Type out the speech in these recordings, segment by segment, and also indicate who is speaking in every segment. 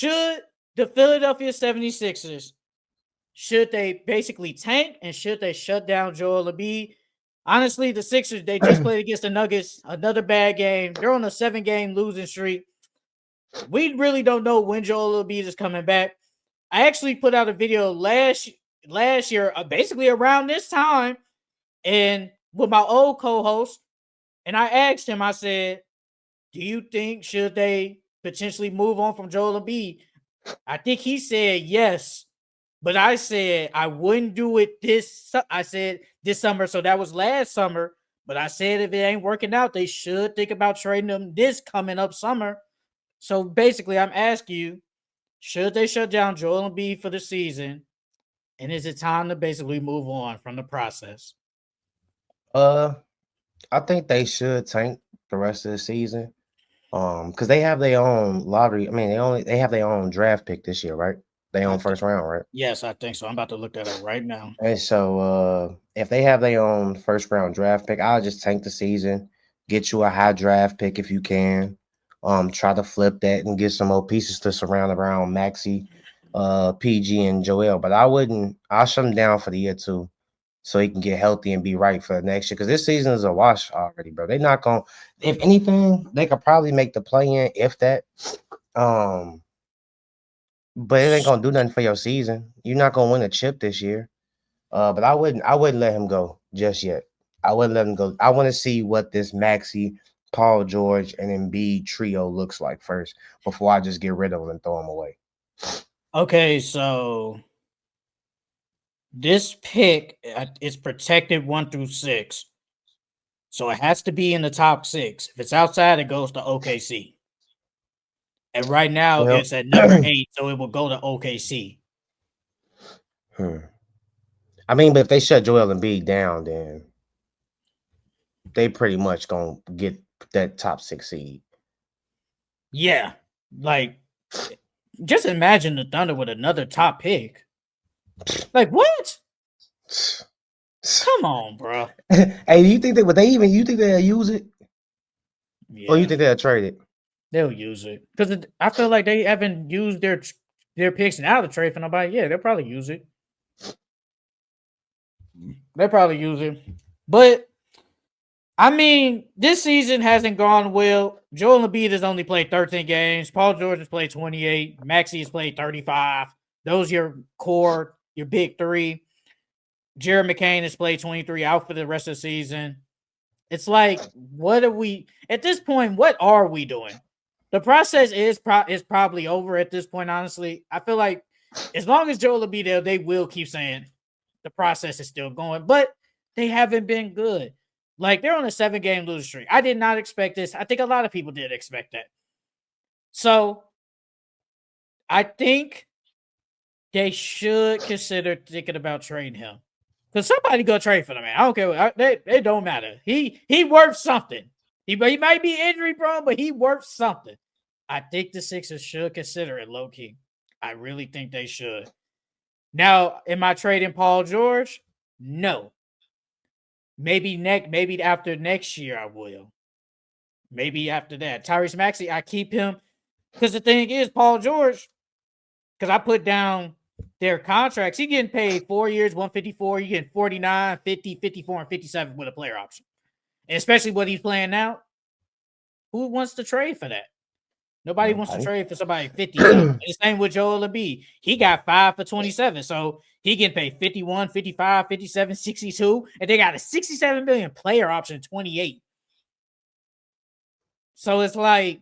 Speaker 1: Should the Philadelphia 76ers, should they basically tank and should they shut down Joel Embiid? Honestly, the Sixers, they just played against the Nuggets, another bad game. They're on a 7-game losing streak. We really don't know when Joel Embiid is coming back. I actually put out a video last year, basically around this time, and with my old co-host, and I asked him, I said, do you think should they potentially move on from Joel Embiid? I think he said yes, but I said I wouldn't do it I said this summer, so that was last summer. But I said if it ain't working out, they should think about trading them this coming up summer. So basically, I'm asking you, should they shut down Joel Embiid for the season? And is it time to basically move on from the process?
Speaker 2: Uh, I think they should tank the rest of the season. Because they have their own lottery. I mean, they have their own draft pick this year, right? They own first round, right?
Speaker 1: Yes, I think so. I'm about to look that up right now.
Speaker 2: And so, if they have their own first round draft pick, I'll just tank the season, get you a high draft pick if you can. Try to flip that and get some more pieces to surround around Maxi, PG, and Joel. But I wouldn't. I'll shut him down for the year too, so he can get healthy and be right for the next year. Because this season is a wash already, bro. They're not gonna. If anything, they could probably make the play in, if that. Um, but it ain't gonna do nothing for your season. You're not gonna win a chip this year. But I wouldn't let him go just yet. I wouldn't let him go. I want to see what this Maxi, Paul George, and Embiid trio looks like first before I just get rid of him and throw him away.
Speaker 1: Okay, so this pick is protected 1 through 6. So it has to be in the top 6. If it's outside, it goes to OKC. And right now
Speaker 2: Well,
Speaker 1: it's at number 8, so it will go to OKC.
Speaker 2: I mean, but if they shut Joel Embiid down, then they pretty much gonna get that top 6 seed.
Speaker 1: Yeah. Like, just imagine the Thunder with another top pick. Like, what? Come on, bro.
Speaker 2: Hey, do you think you think they'll use it?
Speaker 1: Yeah.
Speaker 2: Or you think they'll trade it?
Speaker 1: They'll use it. Because I feel like they haven't used their picks and out of trade for nobody. Yeah, they'll probably use it. They'll probably use it. But I mean, this season hasn't gone well. Joel Embiid has only played 13 games. Paul George has played 28. Maxey has played 35. Those are your core, your big three. Jared McCain has played 23 out for the rest of the season. It's like, what are we at this point? What are we doing? The process is probably over at this point. Honestly, I feel like as long as Joel Embiid there, they will keep saying the process is still going, but they haven't been good. Like they're on a 7-game losing streak. I did not expect this. I think a lot of people did expect that. So I think they should consider thinking about trading him. Because somebody go trade for the man. I don't care. It don't matter. He worth something. He might be injury prone, but he worth something. I think the Sixers should consider it low key. I really think they should. Now, am I trading Paul George? No. Maybe after next year I will. Maybe after that. Tyrese Maxey, I keep him. Because the thing is, Paul George, because I put down their contracts, he getting paid 4 years, 154. You getting 49, 50, 54, and 57 with a player option. And especially what he's playing now. Who wants to trade for that? Nobody wants to trade for somebody 50 something. The same with Joel Embiid. He got 5 for 27. So he getting paid 51, 55, 57, 62. And they got a 67 million player option 28. So it's like,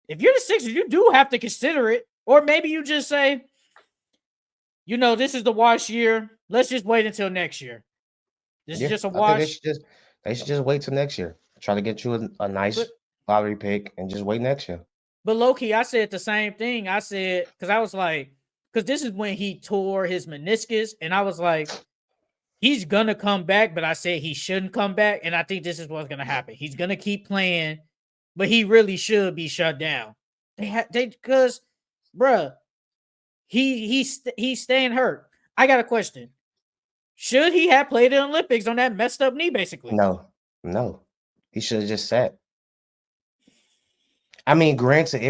Speaker 1: if you're the Sixers, you do have to consider it. Or maybe you just say, this is the wash year. Let's just wait until next year. This is just a wash.
Speaker 2: I think they should just wait till next year. Try to get you a nice lottery pick and just wait next year.
Speaker 1: But low-key, I said the same thing. I said, because I was like, because this is when he tore his meniscus, and I was like, he's going to come back, but I said he shouldn't come back, and I think this is what's going to happen. He's going to keep playing, but he really should be shut down. Because, bruh, he's staying hurt. I got a question. Should he have played in the Olympics on that messed up knee, basically?
Speaker 2: No. He should have just sat. I mean, granted,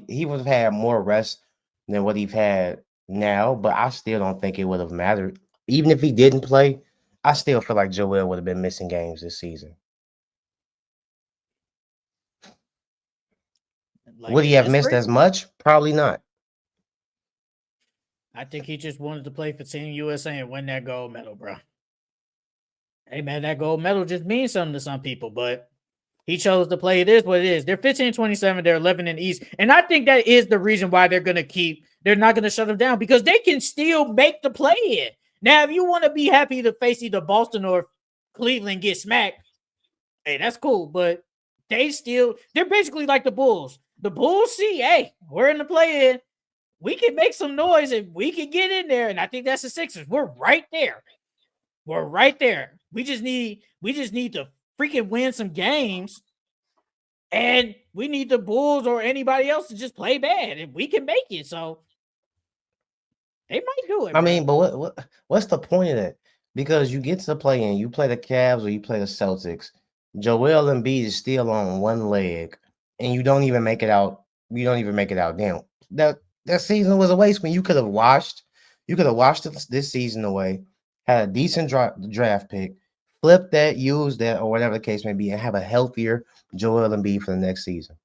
Speaker 2: he would have had more rest than what he's had now, but I still don't think it would have mattered. Even if he didn't play, I still feel like Joel would have been missing games this season.
Speaker 1: Like
Speaker 2: Would
Speaker 1: they
Speaker 2: he have missed
Speaker 1: desperate?
Speaker 2: as much? Probably not.
Speaker 1: I think he just wanted to play for Team USA and win that gold medal, bro. Hey man, that gold medal just means something to some people, but he chose to play. It is what it is. They're 15-27. They're 11 in the East. And I think that is the reason why they're not going to shut them down because they can still make the play in. Now, if you want to be happy to face either Boston or Cleveland get smacked, hey, that's cool. But they're basically like the Bulls. The Bulls see, hey, we're in the play in. We can make some noise and we can get in there. And I think that's the Sixers. We're right there. We're right there. We just need to freaking win some games. And we need the Bulls or anybody else to just play bad. And we can make it. So they might do it,
Speaker 2: I
Speaker 1: bro.
Speaker 2: mean, but what's the point of that? Because you get to play in, you play the Cavs or you play the Celtics. Joel Embiid is still on one leg, and you don't even make it out. You don't even make it out. Damn, that season was a waste when you could have washed. You could have washed this season away, had a decent draft pick, flip that, use that, or whatever the case may be, and have a healthier Joel Embiid for the next season.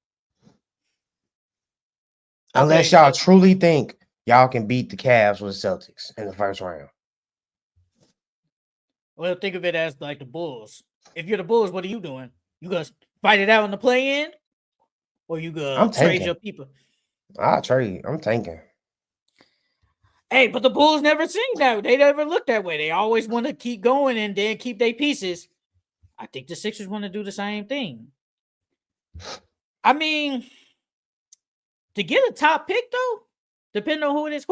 Speaker 2: Unless y'all truly think y'all can beat the Cavs or the Celtics in the first round.
Speaker 1: Well, think of it as like the Bulls. If you're the Bulls, what are you doing? You gonna fight it out in the play-in, or you gonna
Speaker 2: I'm
Speaker 1: trade
Speaker 2: tanking.
Speaker 1: your people?
Speaker 2: I'll trade. I'm tanking.
Speaker 1: Hey, but the Bulls never seen that. They never look that way. They always want to keep going and then keep their pieces. I think the Sixers want to do the same thing. I mean, to get a top pick though, depending on who it is,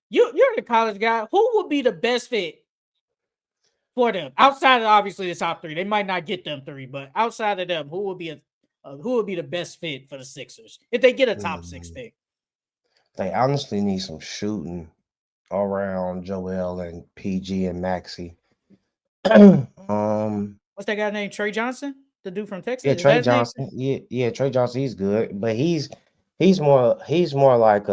Speaker 1: you're the college guy. Who would be the best fit for them outside of obviously the top three? They might not get them three, but outside of them, who would be the best fit for the Sixers if they get a top six pick?
Speaker 2: They honestly need some shooting around Joel and PG and Maxi.
Speaker 1: What's that guy named Trey Johnson? The dude from Texas?
Speaker 2: Yeah,
Speaker 1: Is that
Speaker 2: Trey
Speaker 1: his name?
Speaker 2: Johnson. Yeah, Trey Johnson. He's good, but he's more like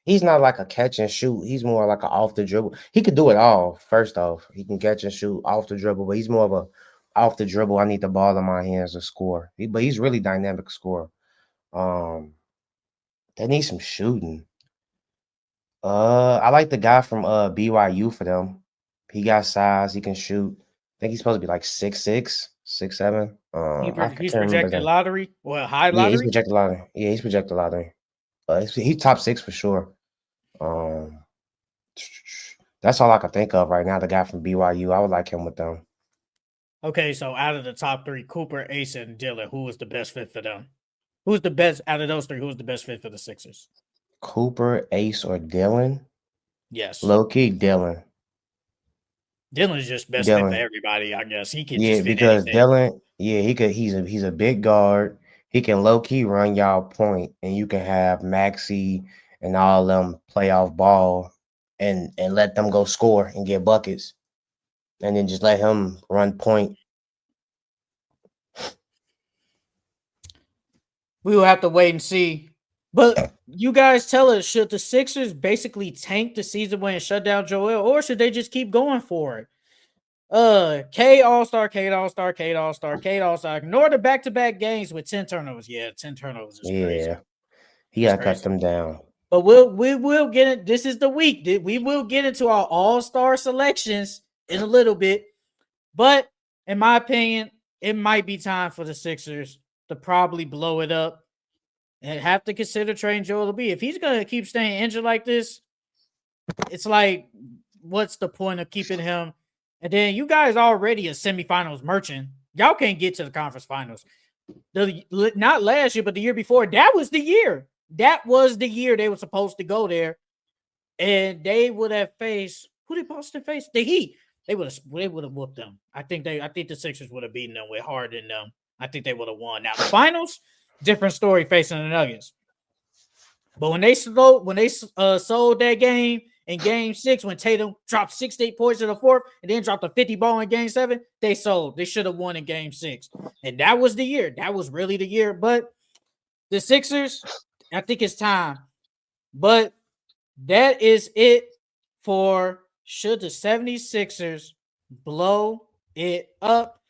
Speaker 2: he's not like a catch and shoot. He's more like a off the dribble. He could do it all. First off, he can catch and shoot off the dribble, but he's more of a off the dribble. I need the ball in my hands to score. But he's really dynamic scorer. They need some shooting. I like the guy from BYU for them. He got size. He can shoot. I think he's supposed to be like 6'6", 6'7". I
Speaker 1: He's
Speaker 2: can't remember
Speaker 1: projected
Speaker 2: that.
Speaker 1: lottery. Well, high
Speaker 2: Yeah, he's
Speaker 1: lottery.
Speaker 2: projected lottery. Yeah, he's projected lottery. He's top 6 for sure. That's all I can think of right now. The guy from BYU, I would like him with them.
Speaker 1: Okay, so out of the top three, Cooper, Ace, and Dylan, who was the best fit for them? Who's the best out of those three? Who's the best fit for the Sixers?
Speaker 2: Cooper, Ace, or Dylan?
Speaker 1: Yes.
Speaker 2: Low key, Dylan.
Speaker 1: Dylan's just best fit for everybody, I guess. He can just fit
Speaker 2: because
Speaker 1: anything.
Speaker 2: Dylan, he's a big guard. He can low key run y'all point, and you can have Maxi and all them play off ball and let them go score and get buckets, and then just let him run point.
Speaker 1: We will have to wait and see. But you guys tell us, should the Sixers basically tank the season win and shut down Joel, or should they just keep going for it? Cade All-Star, Cade All-Star, Cade All-Star, Cade All-Star. Ignore the back-to-back games with 10 turnovers. Yeah, 10 turnovers is crazy.
Speaker 2: Yeah, he gotta cut them down.
Speaker 1: But we will get it. This is the week. We will get into our All-Star selections in a little bit. But in my opinion, it might be time for the Sixers to probably blow it up and have to consider trading Joel Embiid. If he's gonna keep staying injured like this, it's like, what's the point of keeping him? And then you guys already a semifinals merchant. Y'all can't get to the conference finals. Not last year, but the year before. That was the year. That was the year they were supposed to go there, and they would have faced who did Boston face? The Heat. They would have whooped them. I think the Sixers would have beaten them with Harden. I think they would have won. Now the finals, different story facing the Nuggets. But when they sold that game In game 6, when Tatum dropped 68 points in the fourth and then dropped a 50 ball in game 7, they sold. They should have won in game 6. And that was the year. That was really the year. But the Sixers, I think it's time. But that is it for should the 76ers blow it up.